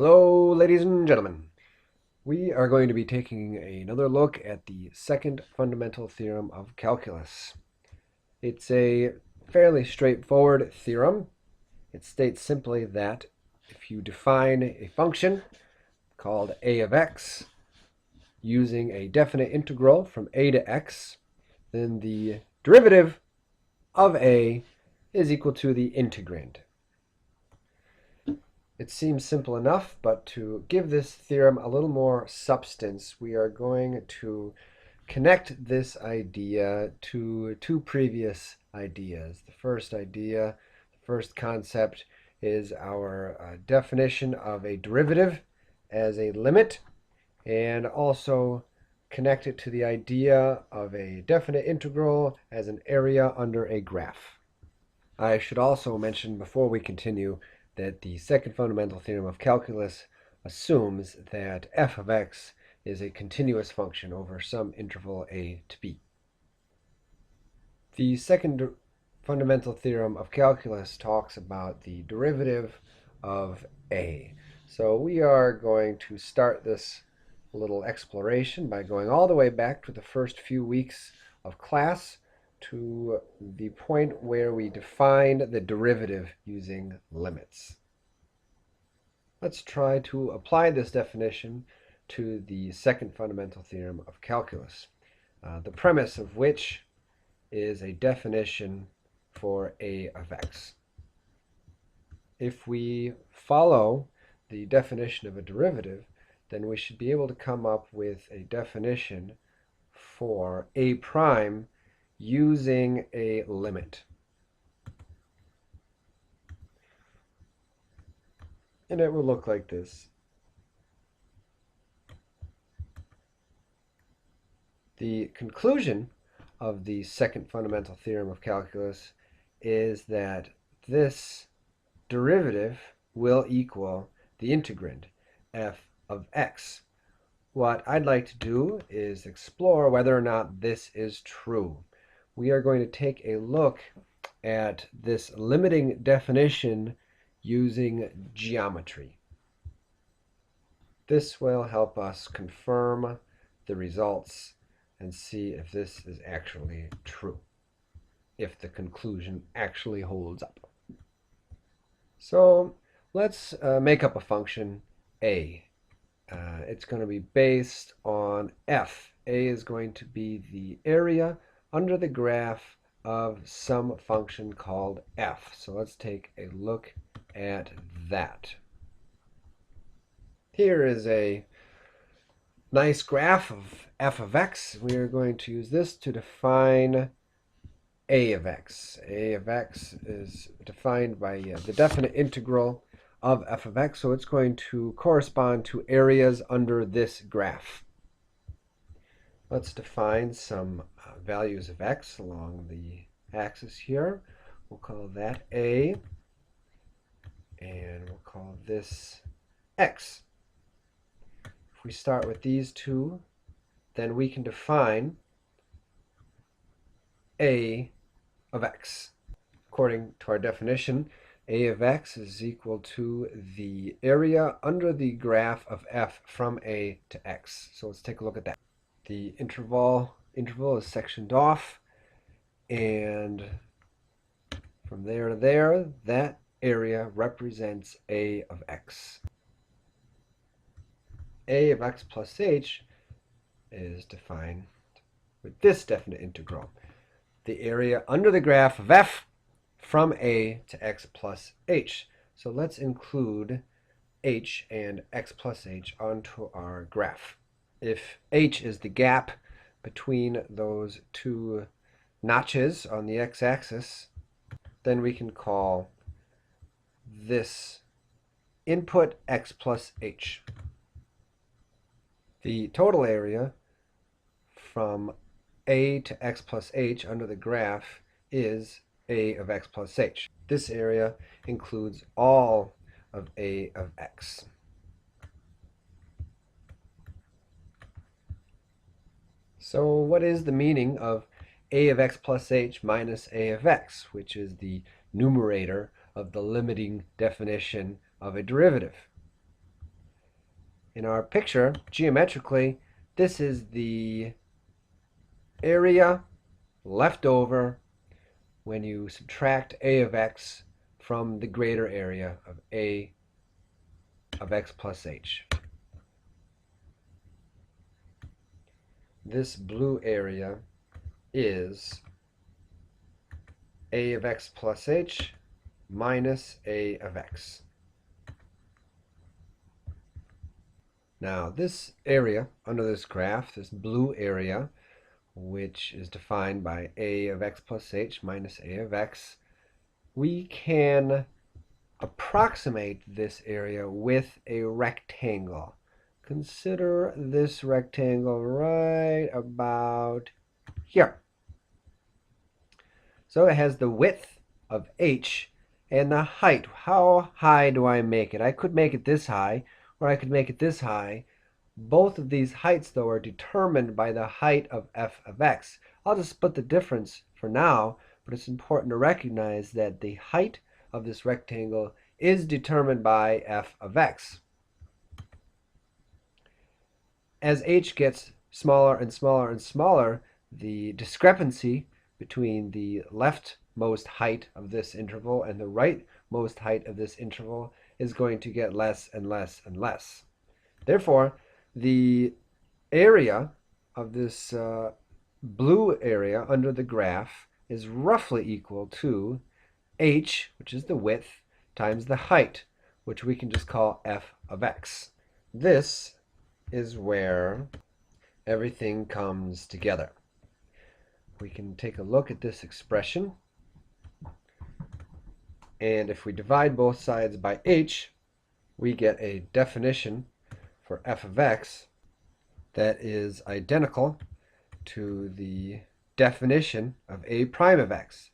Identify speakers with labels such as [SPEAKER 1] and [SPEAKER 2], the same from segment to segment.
[SPEAKER 1] Hello, ladies and gentlemen. We are going to be taking another look at the second fundamental theorem of calculus. It's a fairly straightforward theorem. It states simply that if you define a function called a of x using a definite integral from a to x, then the derivative of a is equal to the integrand. It seems simple enough, but to give this theorem a little more substance, we are going to connect this idea to two previous ideas. The first idea, the first concept, is our definition of a derivative as a limit, and also connect it to the idea of a definite integral as an area under a graph. I should also mention before we continue that the second fundamental theorem of calculus assumes that f of x is a continuous function over some interval a to b. The second fundamental theorem of calculus talks about the derivative of a. So we are going to start this little exploration by going all the way back to the first few weeks of class to the point where we defined the derivative using limits. Let's try to apply this definition to the second fundamental theorem of calculus, the premise of which is a definition for a of x. If we follow the definition of a derivative, then we should be able to come up with a definition for a prime using a limit. And it will look like this. The conclusion of the second fundamental theorem of calculus is that this derivative will equal the integrand, f of x. What I'd like to do is explore whether or not this is true. We are going to take a look at this limiting definition using geometry. This will help us confirm the results and see if this is actually true, if the conclusion actually holds up. So let's make up a function a. It's going to be based on f. A is going to be the area under the graph of some function called f. So let's take a look at that. Here is a nice graph of f of x. We are going to use this to define a of x. A of x is defined by the definite integral of f of x, so it's going to correspond to areas under this graph. Let's define some values of x along the axis here. We'll call that a, and we'll call this x. If we start with these two, then we can define a of x. According to our definition, a of x is equal to the area under the graph of f from a to x. So let's take a look at that. The interval is sectioned off, and from there to there, that area represents a of x. A of x plus h is defined with this definite integral. The area under the graph of f from a to x plus h. So let's include h and x plus h onto our graph. If h is the gap between those two notches on the x-axis, then we can call this input x plus h. The total area from a to x plus h under the graph is a of x plus h. This area includes all of a of x. So what is the meaning of a of x plus h minus a of x, which is the numerator of the limiting definition of a derivative? in our picture, geometrically, this is the area left over when you subtract a of x from the greater area of a of x plus h. This blue area is a of x plus h minus a of x. Now this area under this graph, this blue area, which is defined by a of x plus h minus a of x, we can approximate this area with a rectangle. Consider this rectangle right about here. So it has the width of h and the height. How high do I make it? I could make it this high, or I could make it this high. Both of these heights, though, are determined by the height of f of x. I'll just split the difference for now, but it's important to recognize that the height of this rectangle is determined by f of x. As h gets smaller and smaller and smaller, the discrepancy between the leftmost height of this interval and the rightmost height of this interval is going to get less and less and less. Therefore, the area of this blue area under the graph is roughly equal to h, which is the width, times the height, which we can just call f of x. This is where everything comes together. We can take a look at this expression, and if we divide both sides by h, we get a definition for f of x that is identical to the definition of a prime of x,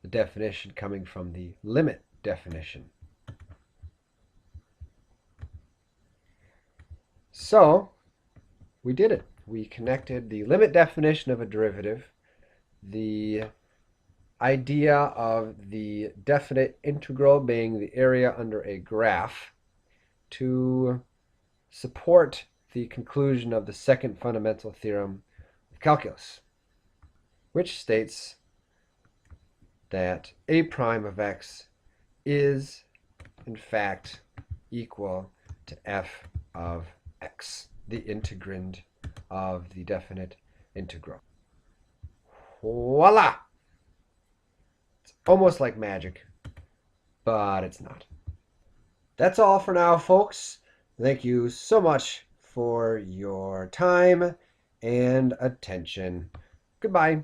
[SPEAKER 1] the definition coming from the limit definition. So we did it. We connected the limit definition of a derivative, the idea of the definite integral being the area under a graph, to support the conclusion of the second fundamental theorem of calculus, which states that a prime of x is, in fact, equal to f of x, the integrand of the definite integral. Voila! It's almost like magic, but it's not. That's all for now, folks. Thank you so much for your time and attention. Goodbye.